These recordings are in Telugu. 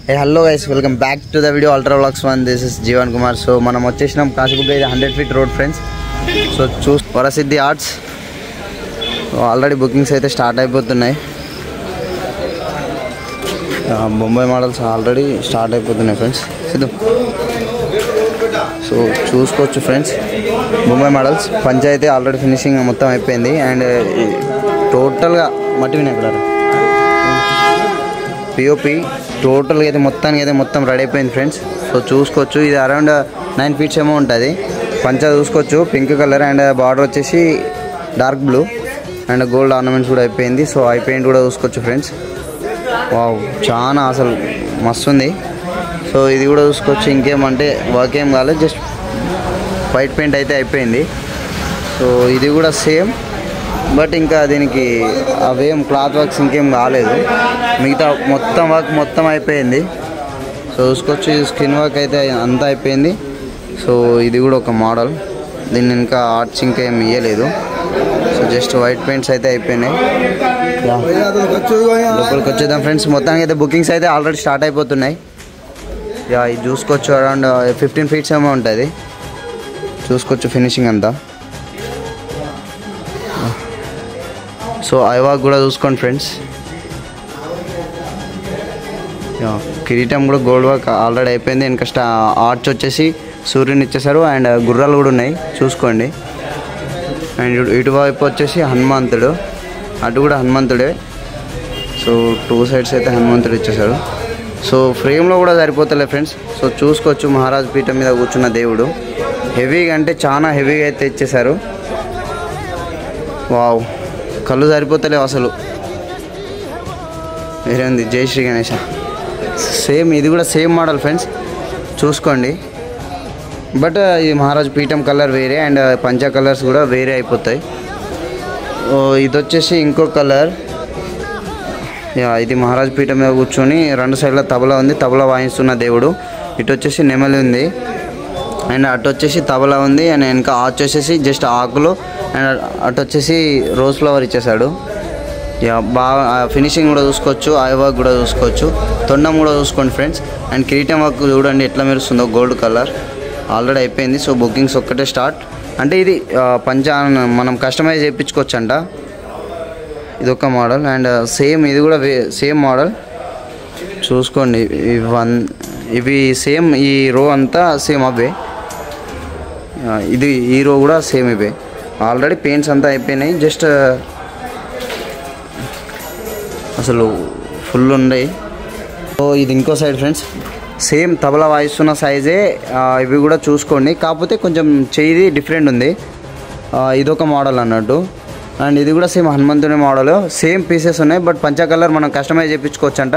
Hey, hello guys, welcome back to the video Ultra Vlogs 1. This is Jeevan Kumar. So మనం వచ్చేసినాం Kasibugga 100 feet road friends. So Varasiddhi arts already bookings అయితే స్టార్ట్ అయిపోతున్నాయి. బొంబాయి మోడల్స్ ఆల్రెడీ స్టార్ట్ అయిపోతున్నాయి ఫ్రెండ్స్. సో చూసుకోవచ్చు ఫ్రెండ్స్, బొంబాయి మోడల్స్ పంచాయతీ ఆల్రెడీ ఫినిషింగ్ మొత్తం అయిపోయింది. అండ్ టోటల్గా మట్టి వినాయకుడారు పిఓపి టోటల్గా అయితే మొత్తానికి అయితే మొత్తం రెడీ అయిపోయింది ఫ్రెండ్స్. సో చూసుకోవచ్చు, ఇది అరౌండ్ 9 feet ఏమో ఉంటుంది. పంచా చూసుకోవచ్చు, పింక్ కలర్ అండ్ బార్డర్ వచ్చేసి dark blue and gold ornaments కూడా అయిపోయింది. సో ఐ పెయింట్ కూడా చూసుకోవచ్చు ఫ్రెండ్స్. వావ్, చాలా అసలు మస్తు ఉంది. సో ఇది కూడా చూసుకోవచ్చు, ఇంకేమంటే వర్క్ ఏం కాలేదు, జస్ట్ వైట్ పెయింట్ అయితే అయిపోయింది. సో ఇది కూడా సేమ్, బట్ ఇంకా దీనికి అవేం క్లాత్ వర్క్స్ ఇంకేం కాలేదు, మిగతా మొత్తం వర్క్ మొత్తం అయిపోయింది. సో చూసుకోవచ్చు, ఇది స్కిన్ వర్క్ అయితే అంతా అయిపోయింది. సో ఇది కూడా ఒక మోడల్, దీన్ని ఇంకా ఆర్ట్స్ ఇంకా ఏం ఇవ్వలేదు. సో జస్ట్ వైట్ పెయింట్స్ అయితే అయిపోయినాయి. లోపలికి వచ్చేద్దాం ఫ్రెండ్స్. మొత్తానికి అయితే బుకింగ్స్ అయితే ఆల్రెడీ స్టార్ట్ అయిపోతున్నాయి. ఇది చూసుకోవచ్చు, అరౌండ్ 15 feet ఏమో ఉంటుంది. చూసుకోవచ్చు ఫినిషింగ్ అంతా. సో ఐవాక్ కూడా చూసుకోండి ఫ్రెండ్స్. కిరీటం కూడా గోల్డ్ వర్క్ ఆల్రెడీ అయిపోయింది. ఇంకా ఆర్చ్ వచ్చేసి సూర్యుని ఇచ్చేసారు అండ్ గుర్రాలు కూడా ఉన్నాయి చూసుకోండి. అండ్ ఇటువైపు వచ్చేసి హనుమంతుడు, అటు కూడా హనుమంతుడే. సో 2 sides అయితే హనుమంతుడు ఇచ్చేసారు. సో ఫ్రేమ్లో కూడా సరిపోతలే ఫ్రెండ్స్. సో చూసుకోవచ్చు, మహారాజ్ పీఠం మీద కూర్చున్న దేవుడు హెవీగా అంటే చాలా హెవీగా అయితే ఇచ్చేసారు. వావ్, కళ్ళు సరిపోతలేవు అసలు, వేరే ఉంది. జై శ్రీ గణేష. సేమ్ ఇది కూడా సేమ్ మోడల్ ఫ్రెండ్స్, చూసుకోండి. బట్ ఈ మహారాజ్ పీఠం కలర్ వేరే అండ్ పంచా కలర్స్ కూడా వేరే అయిపోతాయి. ఇది వచ్చేసి ఇంకో కలర్. ఇది మహారాజ్ పీఠం మీద కూర్చొని 2 sides తబలా ఉంది, తబలా వాయిస్తున్న దేవుడు. ఇటు వచ్చేసి నెమలి ఉంది అండ్ అటు వచ్చేసి తబలా ఉంది. అండ్ ఇంకా ఆర్చ్ వచ్చేసి జస్ట్ ఆకులు అండ్ అటు వచ్చేసి రోజ్ ఫ్లవర్ ఇచ్చేసాడు. బాగా ఫినిషింగ్ కూడా చూసుకోవచ్చు, ఐ వర్క్ కూడా చూసుకోవచ్చు, తొండం కూడా చూసుకోండి ఫ్రెండ్స్. అండ్ కిరీటం వర్క్ చూడండి ఎట్లా మెరుస్తుందో, గోల్డ్ కలర్ ఆల్రెడీ అయిపోయింది. సో బుకింగ్స్ ఒక్కటే స్టార్ట్. అంటే ఇది పంచా మనం కస్టమైజ్ చేయించుకోవచ్చు అంట. ఇది ఒక మోడల్ అండ్ సేమ్ ఇది కూడా సేమ్ మోడల్ చూసుకోండి. ఇవి సేమ్, ఈ రో అంతా సేమ్ అవే, ఇది ఈ రో కూడా సేమ్ ఇవే. ఆల్రెడీ పెయింట్స్ అంతా అయిపోయినాయి, జస్ట్ అసలు ఫుల్ ఉన్నాయి. సో ఇది ఇంకో సైడ్ ఫ్రెండ్స్, సేమ్ తబలా వాయిస్తున్న సైజే ఇవి కూడా చూసుకోండి, కాకపోతే కొంచెం చెయ్యి డిఫరెంట్ ఉంది. ఇదొక మోడల్ అన్నట్టు. అండ్ ఇది కూడా సేమ్ హనుమంతుని మోడల్, సేమ్ పీసెస్ ఉన్నాయి, బట్ పంచా కలర్ మనం కస్టమైజ్ చేయించుకోవచ్చు అంట.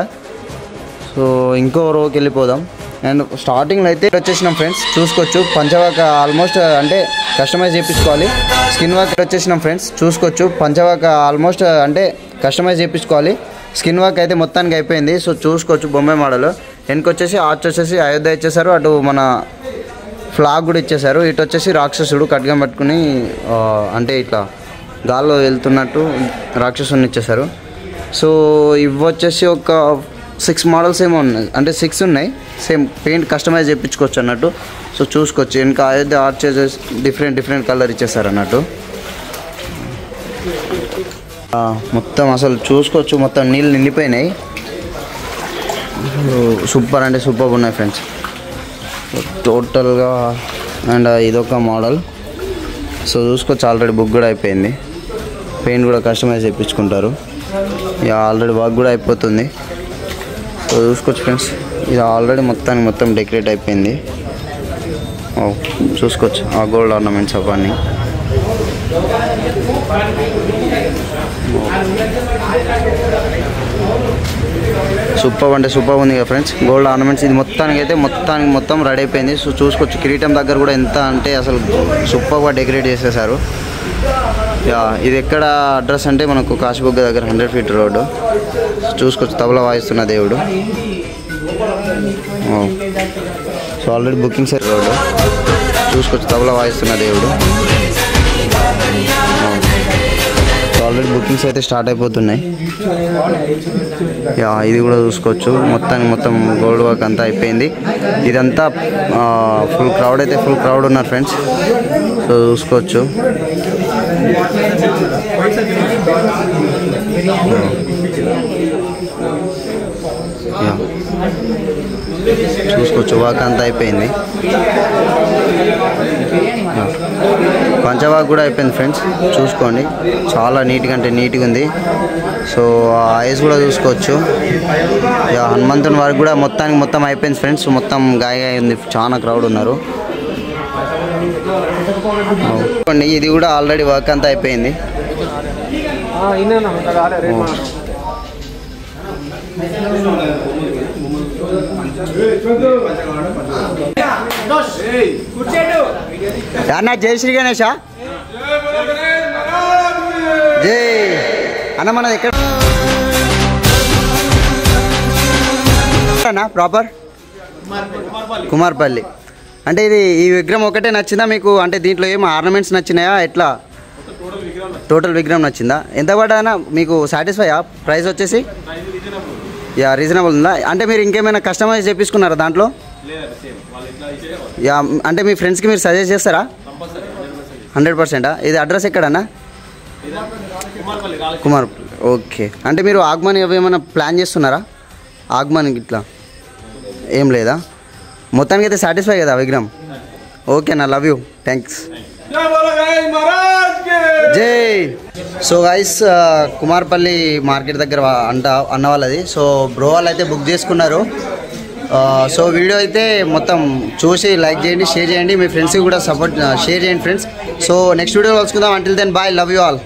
సో ఇంకో రోకి వెళ్ళిపోదాం. అండ్ స్టార్టింగ్లో అయితే వచ్చేసినాం ఫ్రెండ్స్, చూసుకోవచ్చు పంచవాక ఆల్మోస్ట్ అంటే కస్టమైజ్ చేయించుకోవాలి. స్కిన్ వర్క్ వచ్చేసినాం ఫ్రెండ్స్, చూసుకోవచ్చు పంచవాక ఆల్మోస్ట్ అంటే కస్టమైజ్ చేయించుకోవాలి. స్కిన్ వర్క్ అయితే మొత్తానికి అయిపోయింది. సో చూసుకోవచ్చు బొంబాయి మోడల్. వెనకొచ్చేసి ఆర్చ్ వచ్చేసి అయోధ్య ఇచ్చేసారు, అటు మన ఫ్లాగ్ కూడా ఇచ్చేసారు. ఇటు వచ్చేసి రాక్షసుడు ఖడ్గం పట్టుకుని అంటే ఇట్లా గాల్లో వెళ్తున్నట్టు రాక్షసుని ఇచ్చేసారు. సో ఇవి వచ్చేసి ఒక 6 models ఏమో ఉన్నాయి, అంటే 6 ఉన్నాయి. సేమ్ పెయింట్ కస్టమైజ్ చేయించుకోవచ్చు అన్నట్టు. సో చూసుకోవచ్చు, ఇంకా అయోధ్య ఆర్చెస్ డిఫరెంట్ కలర్ ఇచ్చేసారు అన్నట్టు. మొత్తం అసలు చూసుకోవచ్చు, మొత్తం నీళ్ళు నిండిపోయినాయి. సూపర్ అంటే సూపర్ ఉన్నాయి ఫ్రెండ్స్ టోటల్గా. అండ్ ఇదొక మోడల్. సో చూసుకోవచ్చు, ఆల్రెడీ బుక్ కూడా అయిపోయింది, పెయింట్ కూడా కస్టమైజ్ చేయించుకుంటారు. ఆల్రెడీ వర్క్ కూడా అయిపోతుంది. సో చూసుకోవచ్చు ఫ్రెండ్స్, ఇది ఆల్రెడీ మొత్తం డెకరేట్ అయిపోయింది. చూసుకోవచ్చు ఆ గోల్డ్ ఆర్నమెంట్స్ అవన్నీ. సూపర్ అంటే సూపర్ ఉంది కదా ఫ్రెండ్స్, గోల్డ్ ఆర్నమెంట్స్. ఇది మొత్తం రెడీ అయిపోయింది. సో చూసుకోవచ్చు, కిరీటం దగ్గర కూడా ఎంత అంటే అసలు సూపర్గా డెకరేట్ చేసేసారు. ఇది ఎక్కడ అడ్రస్ అంటే మనకు కాశీబుగ్గ దగ్గర 100 feet రోడ్. చూసుకోవచ్చు, తబలా వాయిస్తున్న దేవుడు. సో ఆల్రెడీ బుకింగ్స్ రోడ్ చూసుకోవచ్చు, తబలా వాయిస్తున్న దేవుడు. ఆల్రెడీ బుకింగ్స్ అయితే స్టార్ట్ అయిపోతున్నాయి. యా ఇది కూడా చూసుకోవచ్చు. మొత్తం గోల్డ్ వర్క్ అంతా అయిపోయింది. ఇదంతా ఫుల్ క్రౌడ్ అయితే ఫుల్ క్రౌడ్ ఉన్నారు ఫ్రెండ్స్. సో చూసుకోవచ్చు. చూసుకోవచ్చు వర్క్ అంతా అయిపోయింది. పంచవాక్ కూడా అయిపోయింది ఫ్రెండ్స్. చూసుకోండి చాలా నీట్గా అంటే నీట్గా ఉంది. సో ఐస్ కూడా చూసుకోవచ్చు. హనుమంతుని వారికి కూడా మొత్తం అయిపోయింది ఫ్రెండ్స్. మొత్తం గాయ ఉంది, చాలా క్రౌడ్ ఉన్నారు. ఇది కూడా ఆల్రెడీ వర్క్ అంతా అయిపోయింది. జై శ్రీ గణేష. జై అన్న. మనది ఎక్కడ ప్రాపర్? కుమార్పల్లి. అంటే ఇది ఈ విగ్రహం ఒకటే నచ్చిందా మీకు? అంటే దీంట్లో ఏమో ఆర్నమెంట్స్ నచ్చినాయా ఎట్లా? టోటల్ విగ్రహం నచ్చిందా? ఎంత పడ్డా మీకు? సాటిస్ఫైయా? ప్రైస్ వచ్చేసి యా రీజనబుల్ ఉందా? అంటే మీరు ఇంకేమైనా కస్టమైజ్ చేపించుకున్నారా దాంట్లో? యా అంటే మీ ఫ్రెండ్స్కి మీరు సజెస్ట్ చేస్తారా? 100%. ఇది అడ్రస్ ఎక్కడన్నా? కుమార్పల్లి. ఓకే. అంటే మీరు ఆగమన్ ఏమైనా ప్లాన్ చేస్తున్నారా? ఆగమన్ ఇట్లా ఏం లేదా? మొత్తానికి అయితే సాటిస్ఫై కదా విగ్రహం? ఓకే అన్న, లవ్ యూ, థ్యాంక్స్. జై. సో గైస్ కుమార్పల్లి మార్కెట్ దగ్గర అన్న వాళ్ళది. సో బ్రో వాళ్ళు అయితే బుక్ చేసుకున్నారు. సో వీడియో అయితే మొత్తం చూసి లైక్ చేయండి, షేర్ చేయండి, మీ ఫ్రెండ్స్కి కూడా షేర్ చేయండి ఫ్రెండ్స్. సో నెక్స్ట్ వీడియో కలుసుకుందాం. Until then bye, love you all.